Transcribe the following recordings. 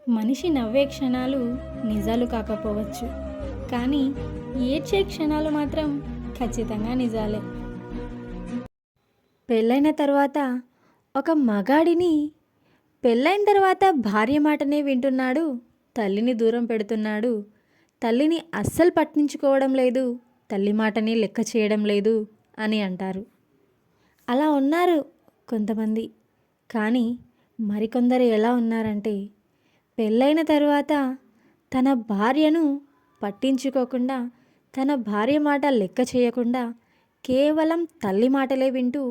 మనిషి నవ్వే క్షణాలు నిజాలు కాకపోవచ్చు, కానీ ఏడ్చే క్షణాలు మాత్రం ఖచ్చితంగా నిజాలే. పెళ్ళైన తర్వాత ఒక మగాడిని పెళ్ళైన తర్వాత భార్య మాటనే వింటున్నాడు, తల్లిని దూరం పెడుతున్నాడు, తల్లిని అస్సలు పట్టించుకోవడం లేదు, తల్లి మాటని లెక్క చేయడం లేదు అని అంటారు. అలా ఉన్నారు కొంతమంది. కానీ మరికొందరు ఎలా ఉన్నారంటే, పెళ్ళైన తరువాత తన భార్యను పట్టించుకోకుండా, తన భార్య మాట లెక్క చేయకుండా, కేవలం తల్లి మాటలే వింటూ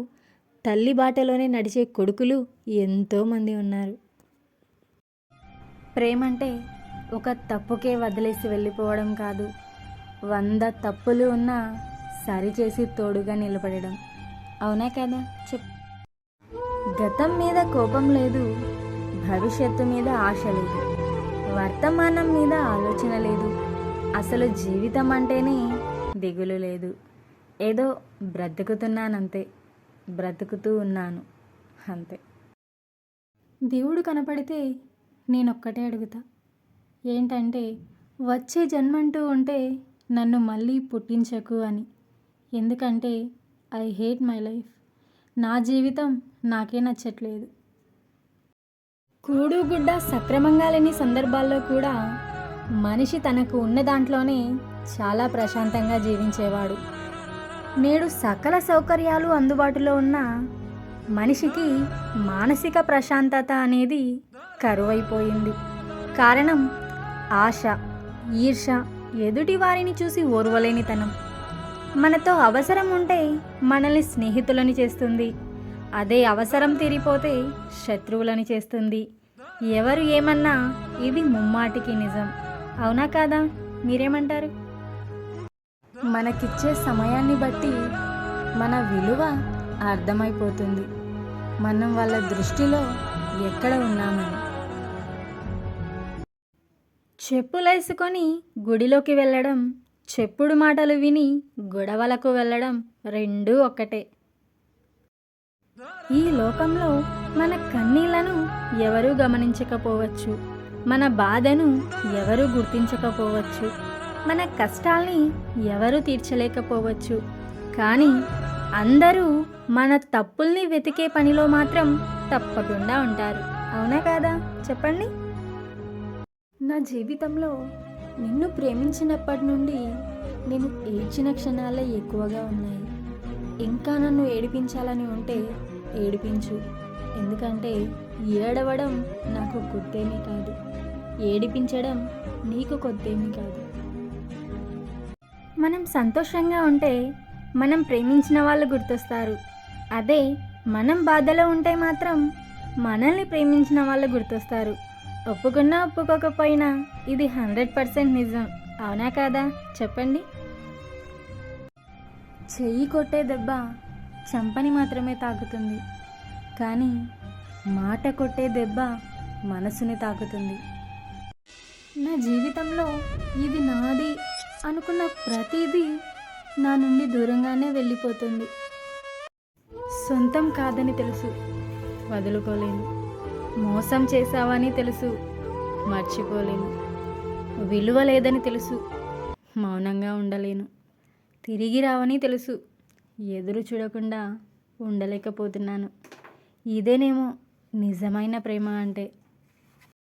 తల్లి బాటలోనే నడిచే కొడుకులు ఎంతోమంది ఉన్నారు. ప్రేమంటే ఒక తప్పుకే వదిలేసి వెళ్ళిపోవడం కాదు, 100 తప్పులు ఉన్నా సరిచేసి తోడుగా నిలబడడం. అవునా కదా? గతం మీద కోపం లేదు, భవిష్యత్తు మీద ఆశ లేదు, వర్తమానం మీద ఆలోచన లేదు, అసలు జీవితం అంటేనే దిగులు లేదు. ఏదో బ్రతుకుతున్నానంతే, బ్రతుకుతూ ఉన్నాను అంతే. దేవుడు కనపడితే నేనొక్కటే అడుగుతా, ఏంటంటే వచ్చే జన్మంటూ ఉంటే నన్ను మళ్ళీ పుట్టించకు అని. ఎందుకంటే ఐ హేట్ మై లైఫ్. నా జీవితం నాకే నచ్చట్లేదు. కూడు గుడ్డ సక్రమంగా లేని సందర్భాల్లో కూడా మనిషి తనకు ఉన్న దాంట్లోనే చాలా ప్రశాంతంగా జీవించేవాడు. నేడు సకల సౌకర్యాలు అందుబాటులో ఉన్న మనిషికి మానసిక ప్రశాంతత అనేది కరువైపోయింది. కారణం ఆశ, ఈర్ష, ఎదుటి వారిని చూసి ఓర్వలేనితనం. మనతో అవసరం ఉంటే మనల్ని స్నేహితులని చేస్తుంది, అదే అవసరం తీరిపోతే శత్రువులని చేస్తుంది. ఎవరు ఏమన్నా ఇది ముమ్మాటికి నిజం. అవునా కాదా? మీరేమంటారు? మనకిచ్చే సమయాన్ని బట్టి మన విలువ అర్థమైపోతుంది, మనం వాళ్ళ దృష్టిలో ఎక్కడ ఉన్నామని. చెప్పులేసుకొని గుడిలోకి వెళ్ళడం, చెప్పుడు మాటలు విని గొడవలకు వెళ్ళడం రెండూ ఒక్కటే. ఈ లోకంలో మన కన్నీళ్లను ఎవరూ గమనించకపోవచ్చు, మన బాధను ఎవరూ గుర్తించకపోవచ్చు, మన కష్టాల్ని ఎవరూ తీర్చలేకపోవచ్చు, కానీ అందరూ మన తప్పుల్ని వెతికే పనిలో మాత్రం తప్పకుండా ఉంటారు. అవునా కాదా? చెప్పండి. నా జీవితంలో నిన్ను ప్రేమించినప్పటి నుండి నేను ఏడ్చిన క్షణాలే ఎక్కువగా ఉన్నాయి. ఇంకా నన్ను ఏడిపించాలని ఉంటే ఏడిపించు, ఎందుకంటే ఏడవడం నాకు కొత్తేమీ కాదు, ఏడిపించడం నీకు కొత్తేమీ కాదు. మనం సంతోషంగా ఉంటే మనం ప్రేమించిన వాళ్ళు గుర్తొస్తారు, అదే మనం బాధలో ఉంటే మాత్రం మనల్ని ప్రేమించిన వాళ్ళు గుర్తొస్తారు. ఒప్పుకున్నా ఒప్పుకోకపోయినా ఇది 100% నిజం. అవునా కాదా? చెప్పండి. చెయ్యి కొట్టే దెబ్బ చంపని మాత్రమే తాకుతుంది, కానీ మాట కొట్టే దెబ్బ మనసుని తాకుతుంది. నా జీవితంలో ఇది నాది అనుకున్న ప్రతిదీ నా నుండి దూరంగానే వెళ్ళిపోతుంది. సొంతం కాదని తెలుసు, వదులుకోలేను. మోసం చేశావని తెలుసు, మర్చిపోలేను. విలువ లేదని తెలుసు, మౌనంగా ఉండలేను. తిరిగి రావని తెలుసు, ఎదురు చూడకుండా ఉండలేకపోతున్నాను. ఇదేనేమో నిజమైన ప్రేమ అంటే.